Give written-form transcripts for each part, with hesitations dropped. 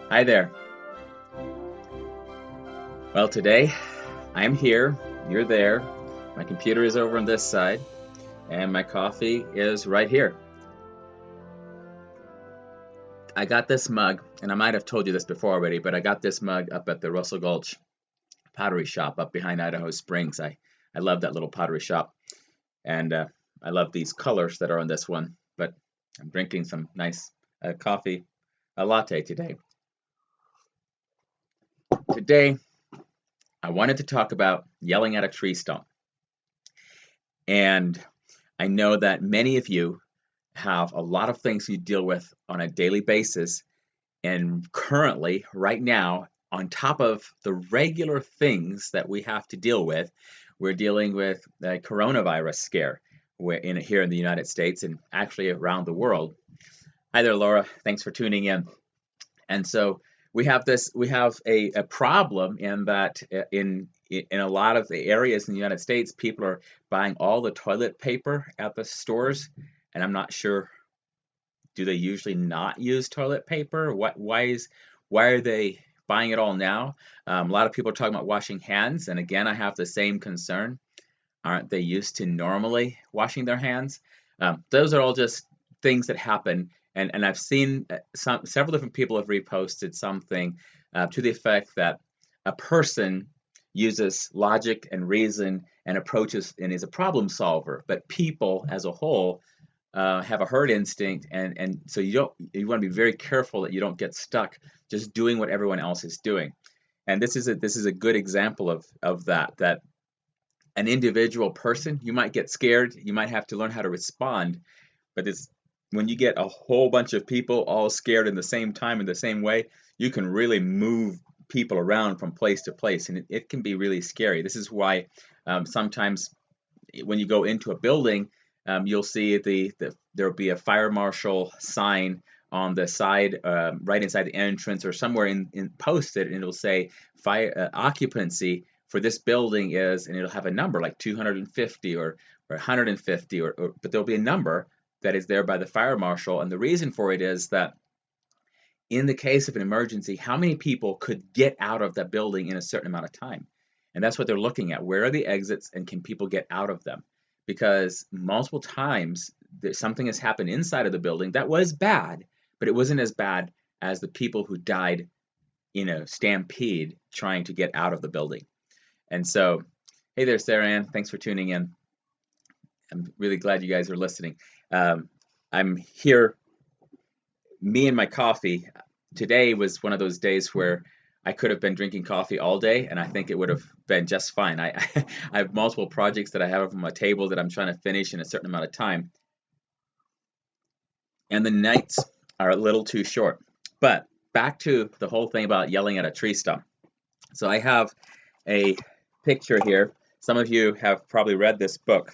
Hi there. Well, today I'm here, you're there, my computer is over on this side, and my coffee is right here. I got this mug, and I might have told you this before already, but I got this mug up at the Russell Gulch pottery shop up behind Idaho Springs. I love that little pottery shop, and I love these colors that are on this one, but I'm drinking some nice coffee, a latte today. Today, I wanted to talk about yelling at a tree stump. And I know that many of you have a lot of things you deal with on a daily basis. And currently, right now, on top of the regular things that we have to deal with, we're dealing with the coronavirus scare here in the United States and actually around the world. Hi there, Laura. Thanks for tuning in. And so we have a problem in that in a lot of the areas in the United States, people are buying all the toilet paper at the stores, and I'm not sure, do they usually not use toilet paper? Why are they buying it all now? A lot of people are talking about washing hands, and again, I have the same concern. Aren't they used to normally washing their hands? Those are all just things that happen, and I've seen several different people have reposted something to the effect that a person uses logic and reason and approaches and is a problem solver, but people as a whole have a herd instinct, and so you want to be very careful that you don't get stuck just doing what everyone else is doing. And this is a good example of that an individual person, you might get scared, you might have to learn how to respond, but it's when you get a whole bunch of people all scared in the same time in the same way, you can really move people around from place to place, and it can be really scary. This is why sometimes when you go into a building, you'll see there'll be a fire marshal sign on the side, right inside the entrance or somewhere in posted, and it'll say fire occupancy for this building is, and it'll have a number like 250 or 150, but there'll be a number that is there by the fire marshal, and the reason for it is that in the case of an emergency, how many people could get out of that building in a certain amount of time? And that's what they're looking at. Where are the exits and can people get out of them? Because multiple times something has happened inside of the building that was bad, but it wasn't as bad as the people who died in a stampede trying to get out of the building. And so, hey there, Sarah Ann. Thanks for tuning in. I'm really glad you guys are listening. I'm here, me and my coffee. Today was one of those days where I could have been drinking coffee all day, and I think it would have been just fine. I have multiple projects that I have on my table that I'm trying to finish in a certain amount of time, and the nights are a little too short. But back to the whole thing about yelling at a tree stump. So I have a picture here. Some of you have probably read this book.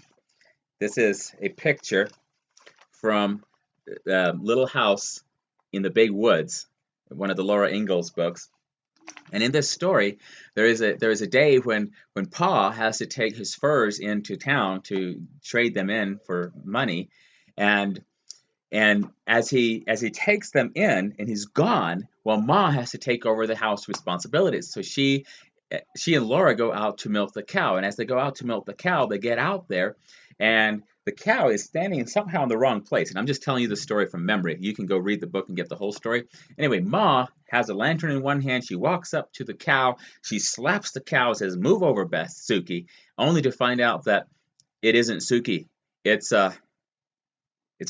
This is a picture from Little House in the Big Woods, one of the Laura Ingalls books. And in this story, there is a day when Pa has to take his furs into town to trade them in for money, and as he takes them in and he's gone, well, Ma has to take over the house responsibilities. So she and Laura go out to milk the cow, and as they go out to milk the cow, they get out there, and the cow is standing somehow in the wrong place. And I'm just telling you the story from memory. You can go read the book and get the whole story. Anyway, Ma has a lantern in one hand. She walks up to the cow. She slaps the cow, says, "Move over, Beth, Suki," only to find out that it isn't Suki. It's a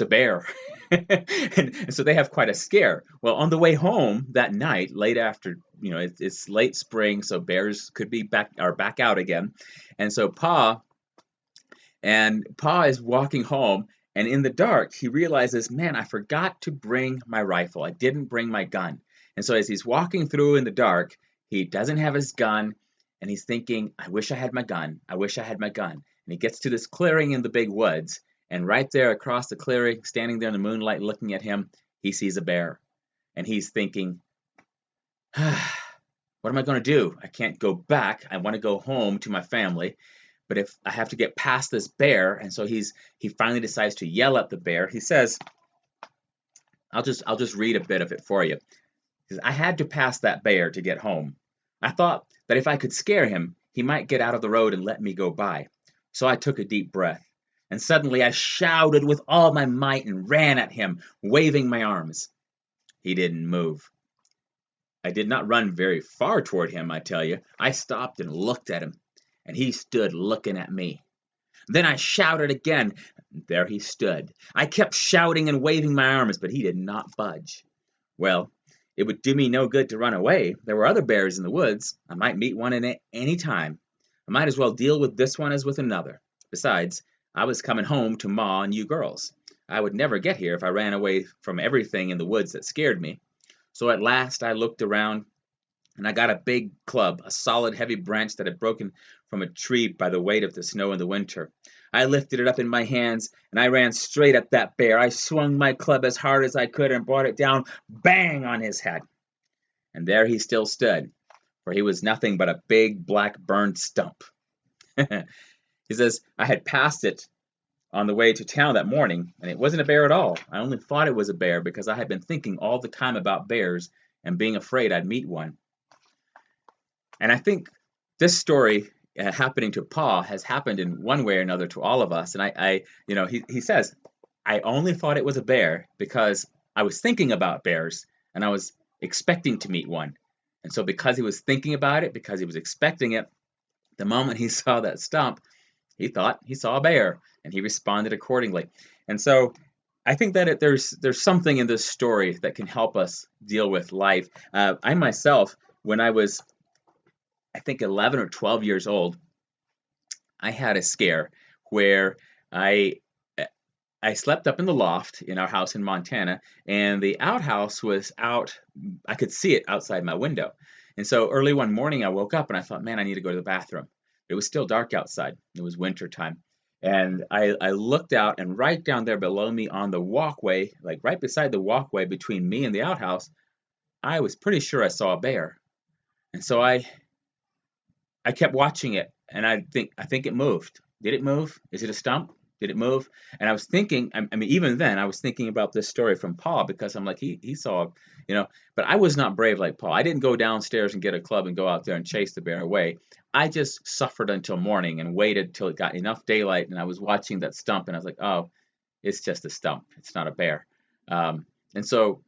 bear. And so they have quite a scare. Well, on the way home that night, late after, it's late spring, so bears could be back out again. And so Pa is walking home, and in the dark, he realizes, man, I forgot to bring my rifle. I didn't bring my gun. And so as he's walking through in the dark, he doesn't have his gun, and he's thinking, I wish I had my gun. I wish I had my gun. And he gets to this clearing in the big woods, and right there across the clearing, standing there in the moonlight looking at him, he sees a bear. And he's thinking, what am I going to do? I can't go back. I want to go home to my family. But if I have to get past this bear, and so he finally decides to yell at the bear. He says, I'll just read a bit of it for you. He says, I had to pass that bear to get home. I thought that if I could scare him, he might get out of the road and let me go by. So I took a deep breath. And suddenly I shouted with all my might and ran at him, waving my arms. He didn't move. I did not run very far toward him, I tell you. I stopped and looked at him, and he stood looking at me. Then I shouted again. There he stood. I kept shouting and waving my arms, but he did not budge. Well, it would do me no good to run away. There were other bears in the woods. I might meet one at any time. I might as well deal with this one as with another. Besides, I was coming home to Ma and you girls. I would never get here if I ran away from everything in the woods that scared me. So at last I looked around and I got a big club, a solid heavy branch that had broken from a tree by the weight of the snow in the winter. I lifted it up in my hands and I ran straight at that bear. I swung my club as hard as I could and brought it down bang on his head. And there he still stood, for he was nothing but a big black burned stump. He says, I had passed it on the way to town that morning, and it wasn't a bear at all. I only thought it was a bear because I had been thinking all the time about bears and being afraid I'd meet one. And I think this story happening to Paul has happened in one way or another to all of us. And he says, I only thought it was a bear because I was thinking about bears and I was expecting to meet one. And so because he was thinking about it, because he was expecting it, the moment he saw that stump, he thought he saw a bear and he responded accordingly. And so I think that there's something in this story that can help us deal with life. I myself, when I was, I think 11 or 12 years old, I had a scare where I I slept up in the loft in our house in Montana, and the outhouse was out. I could see it outside my window. And so early one morning, I woke up and I thought, man, I need to go to the bathroom. It was still dark outside. It was winter time. And I looked out, and right down there below me on the walkway, like right beside the walkway between me and the outhouse, I was pretty sure I saw a bear. And so I kept watching it, and I think it moved. Did it move? Is it a stump? Did it move? And I was thinking, I mean, even then, I was thinking about this story from Paul because I'm like, he saw, but I was not brave like Paul. I didn't go downstairs and get a club and go out there and chase the bear away. I just suffered until morning and waited till it got enough daylight, and I was watching that stump, and I was like, oh, it's just a stump. It's not a bear. And so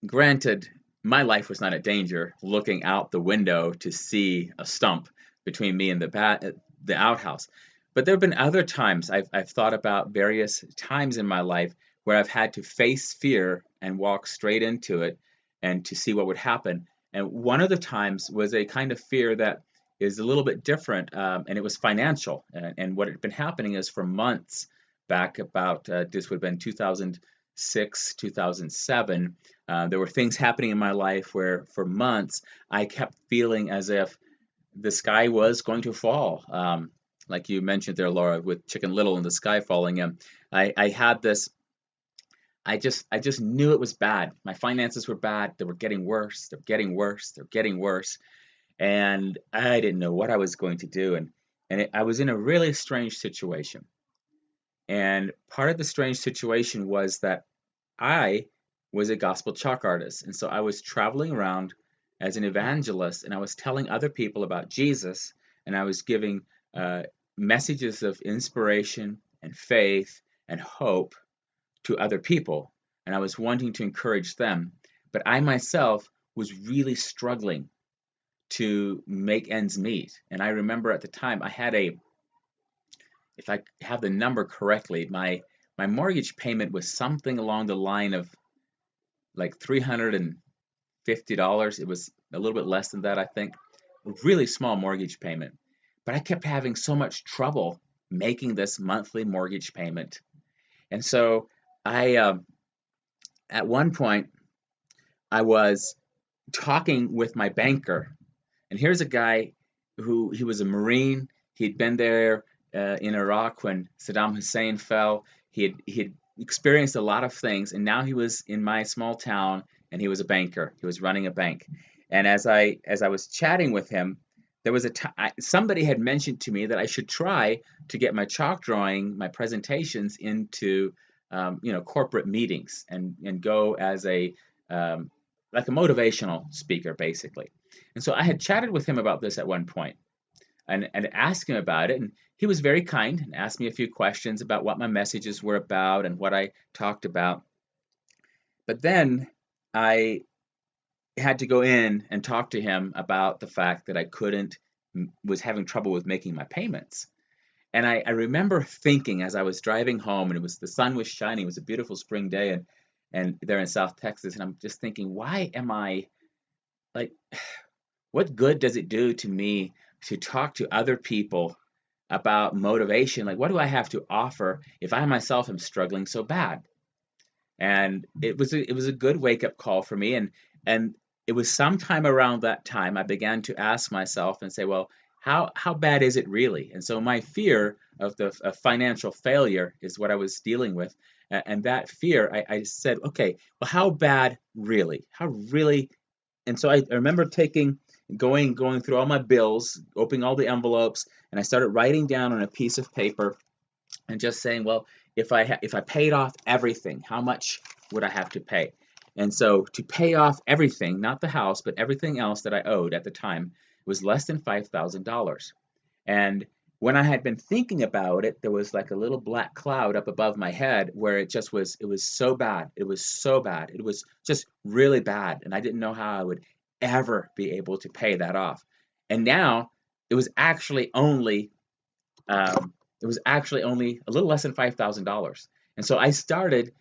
granted, my life was not in danger looking out the window to see a stump between me and the outhouse. But there have been other times I've thought about various times in my life where I've had to face fear and walk straight into it and to see what would happen. And one of the times was a kind of fear that is a little bit different, and it was financial. And what had been happening is for months back about this would have been 2006, 2007. There were things happening in my life where for months I kept feeling as if the sky was going to fall. Like you mentioned there, Laura, with Chicken Little and the sky falling in. I had this, I just knew it was bad. My finances were bad. They were getting worse. They're getting worse. They're getting worse. And I didn't know what I was going to do. I was in a really strange situation. And part of the strange situation was that I was a gospel chalk artist. And so I was traveling around as an evangelist, and I was telling other people about Jesus, and I was giving messages of inspiration and faith and hope to other people. And I was wanting to encourage them. But I myself was really struggling to make ends meet. And I remember at the time I had if I have the number correctly, my mortgage payment was something along the line of like $350. It was a little bit less than that, I think. A really small mortgage payment. But I kept having so much trouble making this monthly mortgage payment. And so at one point, I was talking with my banker. And here's a guy he was a Marine. He'd been there in Iraq when Saddam Hussein fell. He had experienced a lot of things, and now he was in my small town, and he was a banker. He was running a bank. And as I was chatting with him, there was somebody had mentioned to me that I should try to get my chalk drawing, my presentations into corporate meetings and go as a like a motivational speaker, basically. And so I had chatted with him about this at one point and asked him about it. And he was very kind and asked me a few questions about what my messages were about and what I talked about. But then I had to go in and talk to him about the fact that I couldn't, was having trouble with making my payments. And I remember thinking as I was driving home, and the sun was shining, it was a beautiful spring day, and there in South Texas, and I'm just thinking, why am I like, what good does it do to me to talk to other people about motivation? Like, what do I have to offer if I myself am struggling so bad? And it was a good wake up call for me. And it was sometime around that time I began to ask myself and say, well, how bad is it really? And so my fear of financial failure is what I was dealing with. And that fear, I said, okay, well, how bad really? How really? And so I remember going through all my bills, opening all the envelopes, and I started writing down on a piece of paper and just saying, well, if I paid off everything, how much would I have to pay? And so to pay off everything, not the house, but everything else that I owed at the time, was less than $5,000. And when I had been thinking about it, there was like a little black cloud up above my head where it was so bad. It was so bad. It was just really bad. And I didn't know how I would ever be able to pay that off. And now it was actually only um, it was actually only a little less than $5,000. And so I started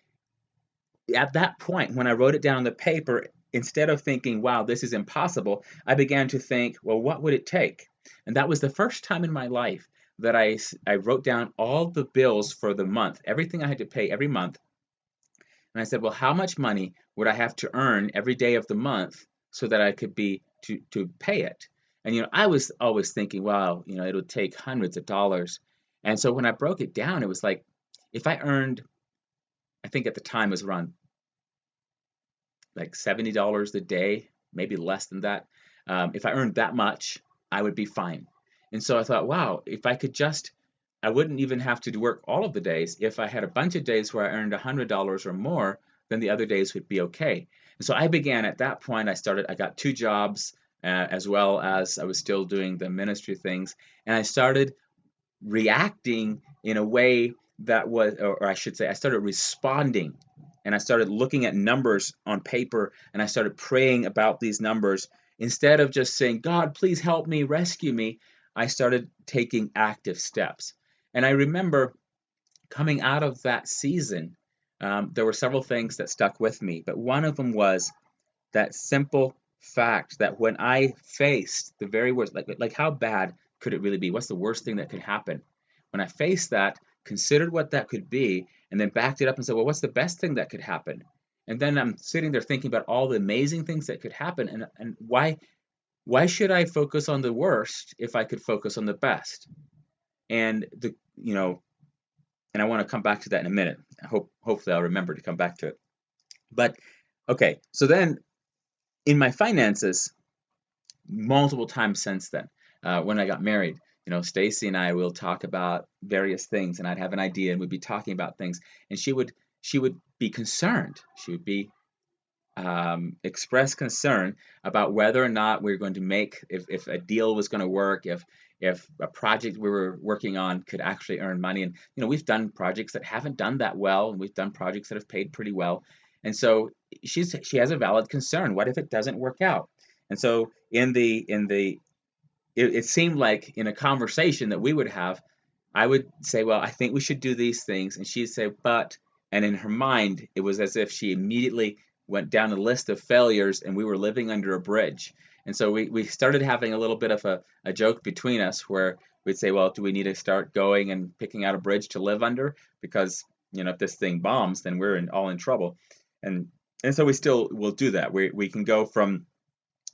at that point when I wrote it down on the paper, instead of thinking, wow, this is impossible, I began to think, well, what would it take? And that was the first time in my life that I wrote down all the bills for the month, everything I had to pay every month. And I said, well, how much money would I have to earn every day of the month so that I could be to pay it? And I was always thinking, well, it would take hundreds of dollars. And so when I broke it down, it was like if I earned, I think at the time it was around like $70 a day, maybe less than that. If I earned that much, I would be fine. And so I thought, wow, if I could just, I wouldn't even have to work all of the days. If I had a bunch of days where I earned $100 or more, then the other days would be okay. And so I began at that point. I got two jobs as well as I was still doing the ministry things. And I started reacting in a way that was, or I should say, I started responding and I started looking at numbers on paper and I started praying about these numbers. Instead of just saying, God, please help me, rescue me, I started taking active steps. And I remember coming out of that season, there were several things that stuck with me, but one of them was that simple fact that when I faced the very worst, like how bad could it really be? What's the worst thing that could happen? When I faced that, considered what that could be, and then backed it up and said, well, what's the best thing that could happen? And then I'm sitting there thinking about all the amazing things that could happen, and why should I focus on the worst if I could focus on the best? And and I want to come back to that in a minute. Hopefully I'll remember to come back to it. But okay, so then in my finances, multiple times since then. When I got married, Stacy and I will talk about various things, and I'd have an idea, and we'd be talking about things, and she would be concerned. She would be express concern about whether or not we were going to make, if a deal was going to work, if a project we were working on could actually earn money. And we've done projects that haven't done that well, and we've done projects that have paid pretty well. And so she has a valid concern. What if it doesn't work out? And so it seemed like in a conversation that we would have, I would say, well, I think we should do these things, and she'd say, but, and in her mind, it was as if she immediately went down a list of failures, and we were living under a bridge. And so we started having a little bit of a joke between us where we'd say, well, do we need to start going and picking out a bridge to live under? Because, if this thing bombs, then we're all in trouble. And so we still will do that. We can go from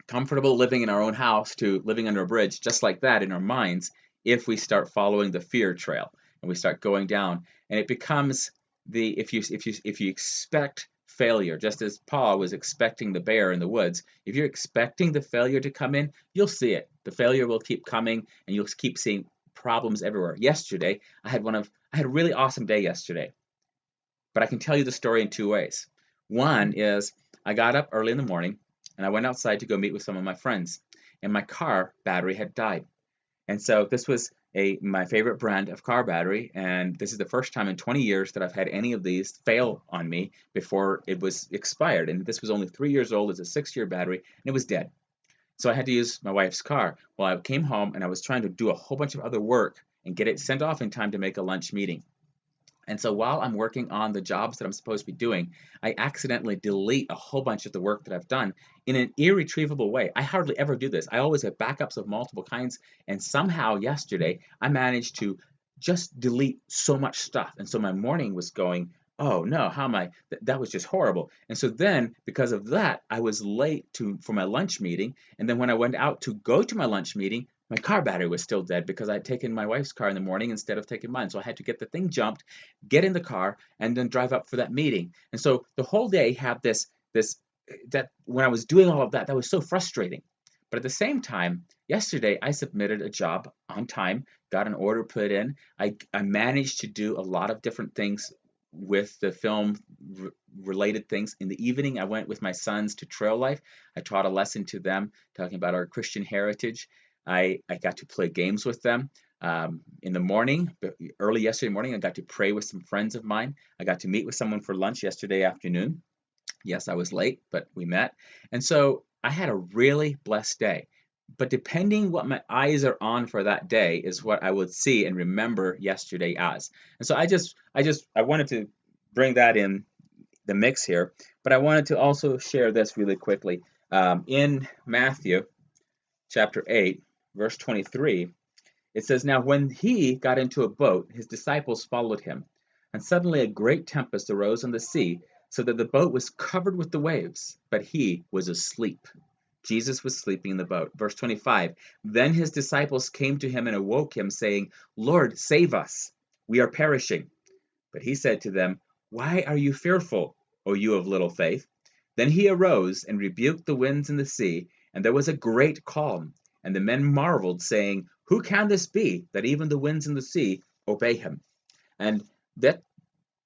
comfortable living in our own house to living under a bridge just like that in our minds if we start following the fear trail and we start going down. And it becomes if you expect failure, just as Paul was expecting the bear in the woods, if you're expecting the failure to come in, you'll see it. The failure will keep coming and you'll keep seeing problems everywhere. Yesterday, I had a really awesome day yesterday. But I can tell you the story in two ways. One is I got up early in the morning and I went outside to go meet with some of my friends, and my car battery had died. And so this was my favorite brand of car battery, and this is the first time in 20 years that I've had any of these fail on me before it was expired. And this was only 3 years old. It's a 6-year battery, and it was dead. So I had to use my wife's car. Well, I came home and I was trying to do a whole bunch of other work and get it sent off in time to make a lunch meeting. And so while I'm working on the jobs that I'm supposed to be doing, I accidentally delete a whole bunch of the work that I've done in an irretrievable way. I hardly ever do this. I always have backups of multiple kinds. And somehow yesterday, I managed to just delete so much stuff. And so my morning was going, oh no, how am I? That was just horrible. And so then, because of that, I was late for my lunch meeting. And then when I went out to go to my lunch meeting, my car battery was still dead because I'd taken my wife's car in the morning instead of taking mine. So I had to get the thing jumped, get in the car, and then drive up for that meeting. And so the whole day had this that when I was doing all of that, that was so frustrating. But at the same time, yesterday I submitted a job on time, got an order put in. I managed to do a lot of different things with the film related things. In the evening, I went with my sons to Trail Life. I taught a lesson to them talking about our Christian heritage. I got to play games with them. In the morning, early yesterday morning, I got to pray with some friends of mine. I got to meet with someone for lunch yesterday afternoon. Yes, I was late, but we met. And so I had a really blessed day. But depending what my eyes are on for that day is what I would see and remember yesterday as. And so I wanted to bring that in the mix here, but I wanted to also share this really quickly. In Matthew chapter 8, verse 23, it says, "Now when he got into a boat, his disciples followed him. And suddenly a great tempest arose on the sea, so that the boat was covered with the waves, but he was asleep." Jesus was sleeping in the boat. Verse 25, "Then his disciples came to him and awoke him, saying, 'Lord, save us. We are perishing.' But he said to them, 'Why are you fearful, O you of little faith?' Then he arose and rebuked the winds and the sea, and there was a great calm. And the men marveled, saying, 'Who can this be, that even the winds and the sea obey him?'" And that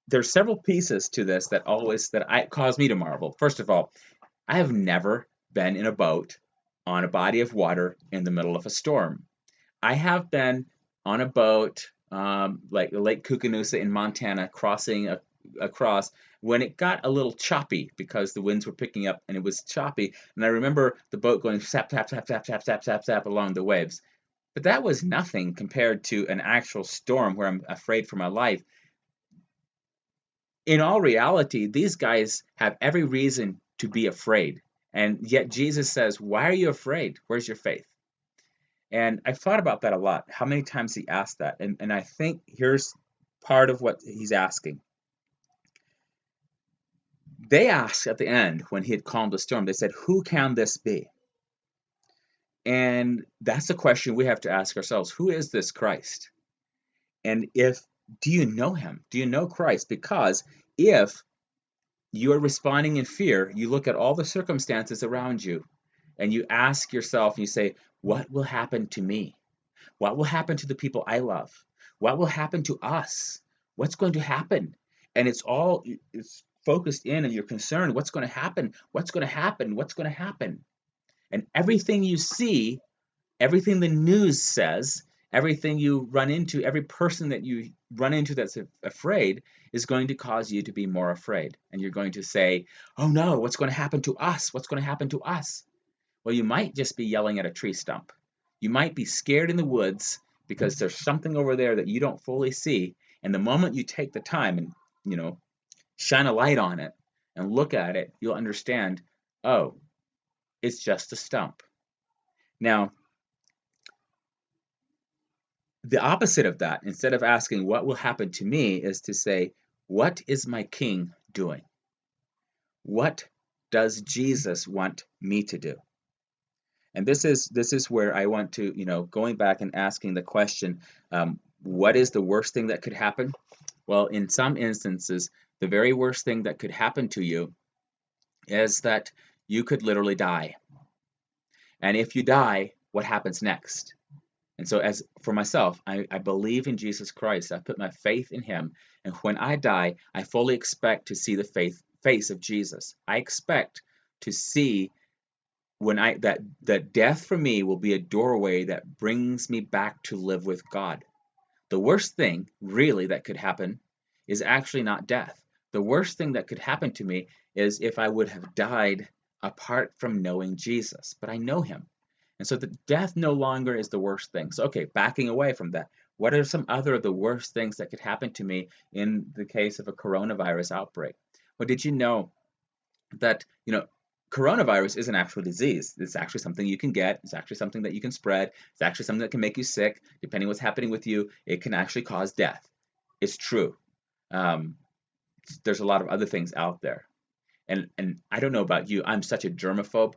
there's several pieces to this that cause me to marvel. First of all, I have never been in a boat on a body of water in the middle of a storm. I have been on a boat like Lake Koocanusa in Montana, crossing across when it got a little choppy because the winds were picking up and it was choppy. And I remember the boat going sap, sap, sap, sap, sap, sap, sap, sap along the waves. But that was nothing compared to an actual storm where I'm afraid for my life. In all reality, these guys have every reason to be afraid. And yet Jesus says, "Why are you afraid? Where's your faith?" And I've thought about that a lot, how many times he asked that. And I think here's part of what he's asking. They asked at the end, when he had calmed the storm, they said, "Who can this be?" And that's the question we have to ask ourselves. Who is this Christ? And do you know him? Do you know Christ? Because if you are responding in fear, you look at all the circumstances around you and you ask yourself, and you say, what will happen to me? What will happen to the people I love? What will happen to us? What's going to happen? And it's focused in and you're concerned, what's going to happen? What's going to happen? What's going to happen? And everything you see, everything the news says, everything you run into, every person that you run into that's afraid is going to cause you to be more afraid. And you're going to say, oh no, what's going to happen to us? What's going to happen to us? Well, you might just be yelling at a tree stump. You might be scared in the woods because there's something over there that you don't fully see. And the moment you take the time and, shine a light on it and look at it, you'll understand, oh, it's just a stump. Now, the opposite of that, instead of asking what will happen to me, is to say, what is my king doing? What does Jesus want me to do? And this is where I want to, going back and asking the question, what is the worst thing that could happen? Well, in some instances, the very worst thing that could happen to you is that you could literally die. And if you die, what happens next? And so as for myself, I believe in Jesus Christ. I put my faith in him. And when I die, I fully expect to see the face of Jesus. I expect to see that death for me will be a doorway that brings me back to live with God. The worst thing, really, that could happen is actually not death. The worst thing that could happen to me is if I would have died apart from knowing Jesus, but I know him. And so the death no longer is the worst thing. So, okay, backing away from that, what are some other of the worst things that could happen to me in the case of a coronavirus outbreak? Well, did you know that, coronavirus is an actual disease? It's actually something you can get. It's actually something that you can spread. It's actually something that can make you sick. Depending what's happening with you, it can actually cause death. It's true. Um, there's a lot of other things out there. And I don't know about you, I'm such a germaphobe.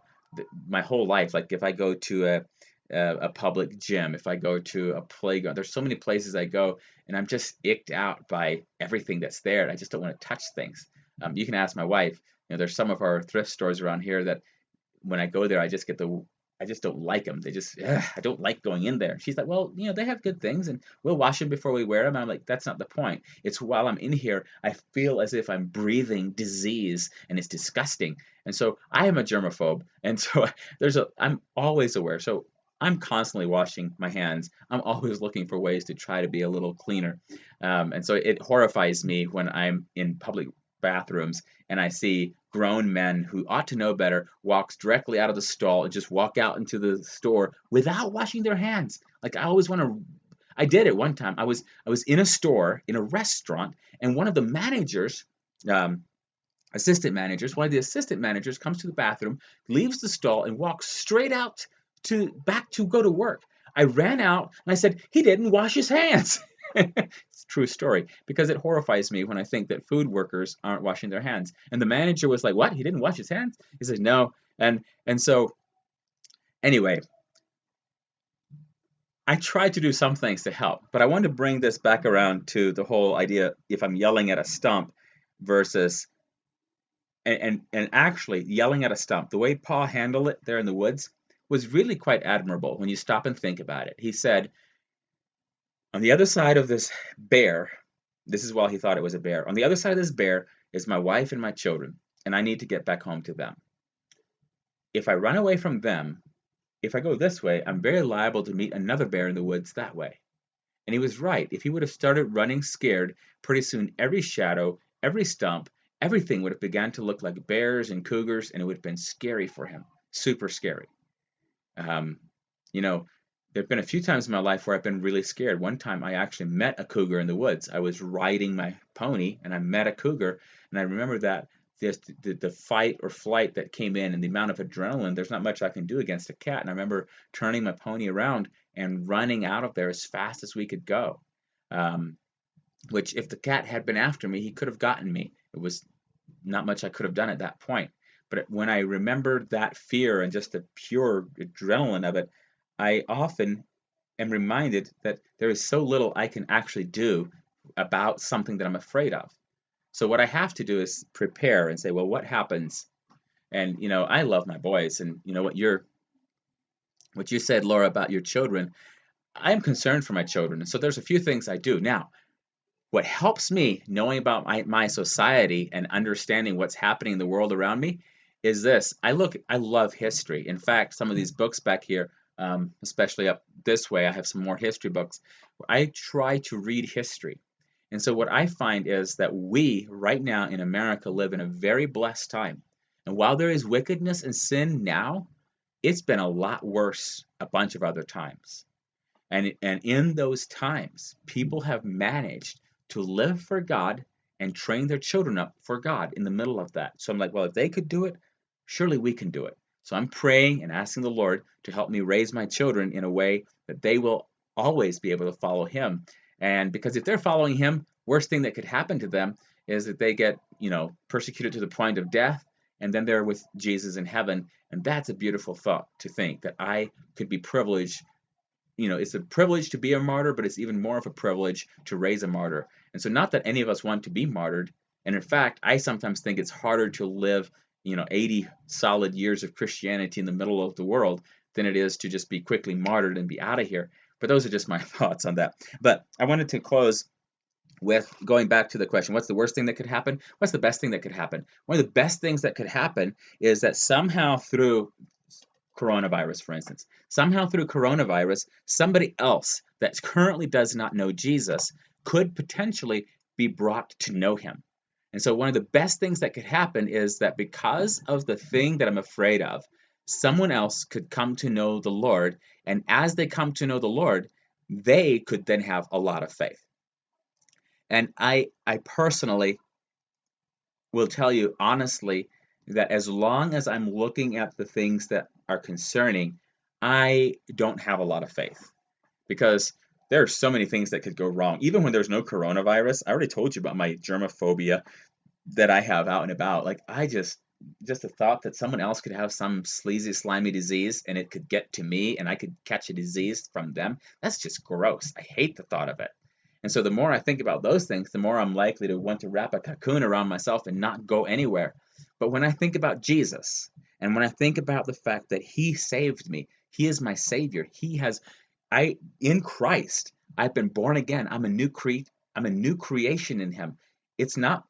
My whole life, like if I go to a public gym, if I go to a playground, there's so many places I go, and I'm just icked out by everything that's there, and I just don't want to touch things. You can ask my wife. There's some of our thrift stores around here that when I go there, I just don't like them. They just, ugh, I don't like going in there. She's like, well, they have good things and we'll wash them before we wear them. And I'm like, that's not the point. It's while I'm in here, I feel as if I'm breathing disease and it's disgusting. And so I am a germaphobe. And so I'm always aware. So I'm constantly washing my hands. I'm always looking for ways to try to be a little cleaner. And so it horrifies me when I'm in public bathrooms and I see grown men who ought to know better walks directly out of the stall and just walk out into the store without washing their hands. Like I always want to. I did it one time. I was in a store in a restaurant, and one of the managers, um, assistant managers, one of the assistant managers comes to the bathroom, leaves the stall, and walks straight out to back to go to work. I ran out and I said, he didn't wash his hands. It's a true story because it horrifies me when I think that food workers aren't washing their hands. And the manager was like, "What? He didn't wash his hands?" He said, "No." And so anyway, I tried to do some things to help, but I wanted to bring this back around to the whole idea if I'm yelling at a stump versus and actually yelling at a stump. The way Paul handled it there in the woods was really quite admirable when you stop and think about it. He said, on the other side of this bear, this is while he thought it was a bear. On the other side of this bear is my wife and my children, and I need to get back home to them. If I run away from them, if I go this way, I'm very liable to meet another bear in the woods that way. And he was right. If he would have started running scared, pretty soon every shadow, every stump, everything would have begun to look like bears and cougars, and it would have been scary for him. Super scary. Um, you know, there have been a few times in my life where I've been really scared. One time I actually met a cougar in the woods. I was riding my pony and I met a cougar, and I remember that the fight or flight that came in and the amount of adrenaline, there's not much I can do against a cat. And I remember turning my pony around and running out of there as fast as we could go. Um, which if the cat had been after me, he could have gotten me. It was not much I could have done at that point. But when I remember that fear and just the pure adrenaline of it, I often am reminded that there is so little I can actually do about something that I'm afraid of. So what I have to do is prepare and say, well, what happens? And I love my boys, and what you said, Laura, about your children. I am concerned for my children, and so there's a few things I do now. What helps me knowing about my society and understanding what's happening in the world around me is this. I love history. In fact, some of these books back here, especially up this way, I have some more history books. I try to read history. And so what I find is that we, right now in America, live in a very blessed time. And while there is wickedness and sin now, it's been a lot worse a bunch of other times. And in those times, people have managed to live for God and train their children up for God in the middle of that. So I'm like, well, if they could do it, surely we can do it. So I'm praying and asking the Lord to help me raise my children in a way that they will always be able to follow Him. And because if they're following Him, worst thing that could happen to them is that they get, persecuted to the point of death, and then they're with Jesus in heaven. And that's a beautiful thought to think that I could be privileged. It's a privilege to be a martyr, but it's even more of a privilege to raise a martyr. And so not that any of us want to be martyred. And in fact, I sometimes think it's harder to live, 80 solid years of Christianity in the middle of the world than it is to just be quickly martyred and be out of here. But those are just my thoughts on that. But I wanted to close with going back to the question, what's the worst thing that could happen? What's the best thing that could happen? One of the best things that could happen is that somehow through coronavirus, for instance. Somehow through coronavirus, somebody else that currently does not know Jesus could potentially be brought to know him. And so one of the best things that could happen is that because of the thing that I'm afraid of, someone else could come to know the Lord. And as they come to know the Lord, they could then have a lot of faith. And I personally will tell you honestly that as long as I'm looking at the things that are concerning, I don't have a lot of faith because there are so many things that could go wrong. Even when there's no coronavirus, I already told you about my germophobia that I have out and about. Like I just the thought that someone else could have some sleazy, slimy disease and it could get to me and I could catch a disease from them, that's just gross. I hate the thought of it. And so the more I think about those things, the more I'm likely to want to wrap a cocoon around myself and not go anywhere. But when I think about Jesus and when I think about the fact that he saved me, he is my savior. In Christ, I've been born again. I'm a new creation in him. It's not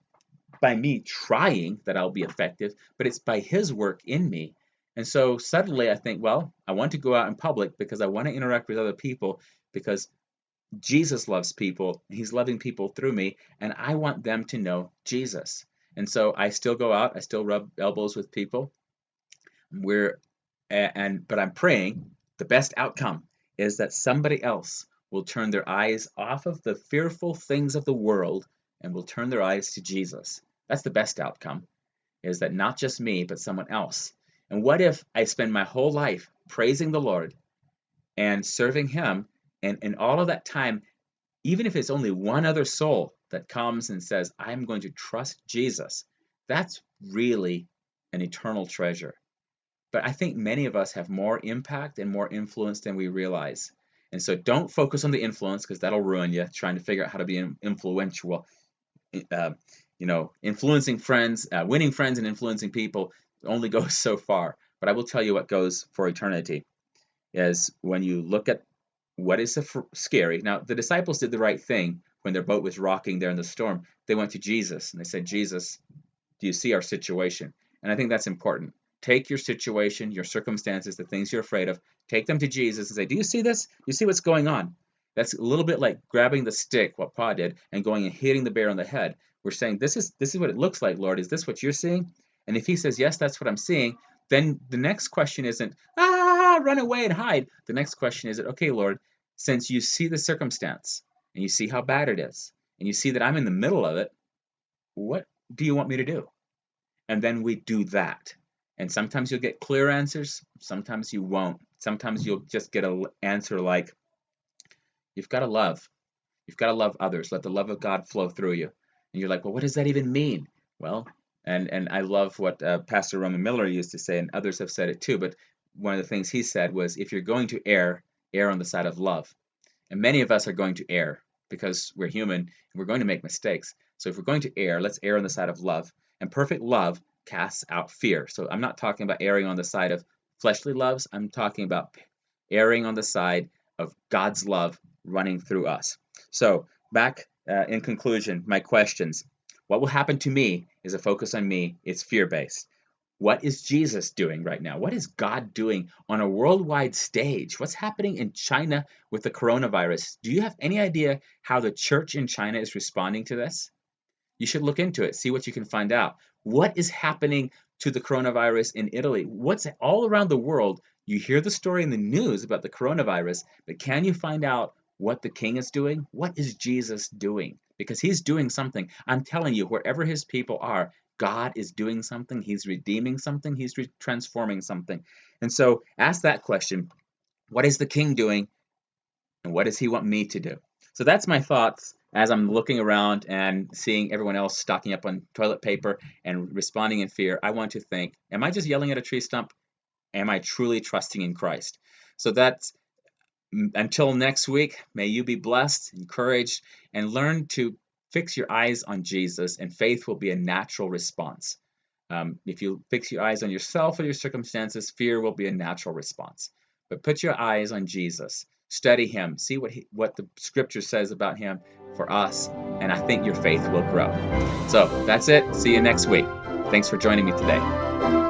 by me trying that I'll be effective, but it's by his work in me. And so suddenly I think, well, I want to go out in public because I want to interact with other people because Jesus loves people. He's loving people through me, and I want them to know Jesus. And so I still go out. I still rub elbows with people. But I'm praying the best outcome is that somebody else will turn their eyes off of the fearful things of the world and will turn their eyes to Jesus. That's the best outcome, is that not just me, but someone else. And what if I spend my whole life praising the Lord and serving him, and in all of that time, even if it's only one other soul that comes and says, I'm going to trust Jesus, that's really an eternal treasure. But I think many of us have more impact and more influence than we realize. And so don't focus on the influence because that'll ruin you, trying to figure out how to be influential. Influencing friends, winning friends and influencing people only goes so far. But I will tell you what goes for eternity is when you look at what is scary. Now, the disciples did the right thing when their boat was rocking there in the storm. They went to Jesus and they said, Jesus, do you see our situation? And I think that's important. Take your situation, your circumstances, the things you're afraid of, take them to Jesus and say, do you see this? Do you see what's going on? That's a little bit like grabbing the stick, what Pa did, and going and hitting the bear on the head. We're saying, this is what it looks like, Lord. Is this what you're seeing? And if he says, yes, that's what I'm seeing, then the next question isn't, run away and hide. The next question is, okay, Lord, since you see the circumstance and you see how bad it is, and you see that I'm in the middle of it, what do you want me to do? And then we do that. And sometimes you'll get clear answers, sometimes you won't. Sometimes you'll just get an answer like, you've got to love. You've got to love others. Let the love of God flow through you. And you're like, well, what does that even mean? Well, and I love what Pastor Roman Miller used to say, and others have said it too, but one of the things he said was, if you're going to err on the side of love. And many of us are going to err because we're human and we're going to make mistakes. So if we're going to err, let's err on the side of love. And perfect love casts out fear. So I'm not talking about erring on the side of fleshly loves. I'm talking about erring on the side of God's love running through us. So back in conclusion, my questions. What will happen to me is a focus on me. It's fear-based. What is Jesus doing right now? What is God doing on a worldwide stage? What's happening in China with the coronavirus? Do you have any idea how the church in China is responding to this? You should look into it, see what you can find out. What is happening to the coronavirus in Italy? What's all around the world? You hear the story in the news about the coronavirus, but can you find out what the king is doing? What is Jesus doing? Because he's doing something. I'm telling you, wherever his people are, God is doing something. He's redeeming something. He's transforming something. And so ask that question. What is the king doing? And what does he want me to do? So that's my thoughts as I'm looking around and seeing everyone else stocking up on toilet paper and responding in fear. I want to think, am I just yelling at a tree stump? Am I truly trusting in Christ? So that's until next week, may you be blessed, encouraged, and learn to fix your eyes on Jesus, and faith will be a natural response. If you fix your eyes on yourself or your circumstances, fear will be a natural response. But put your eyes on Jesus. Study him. See what the scripture says about him for us, and I think your faith will grow. So that's it. See you next week. Thanks for joining me today.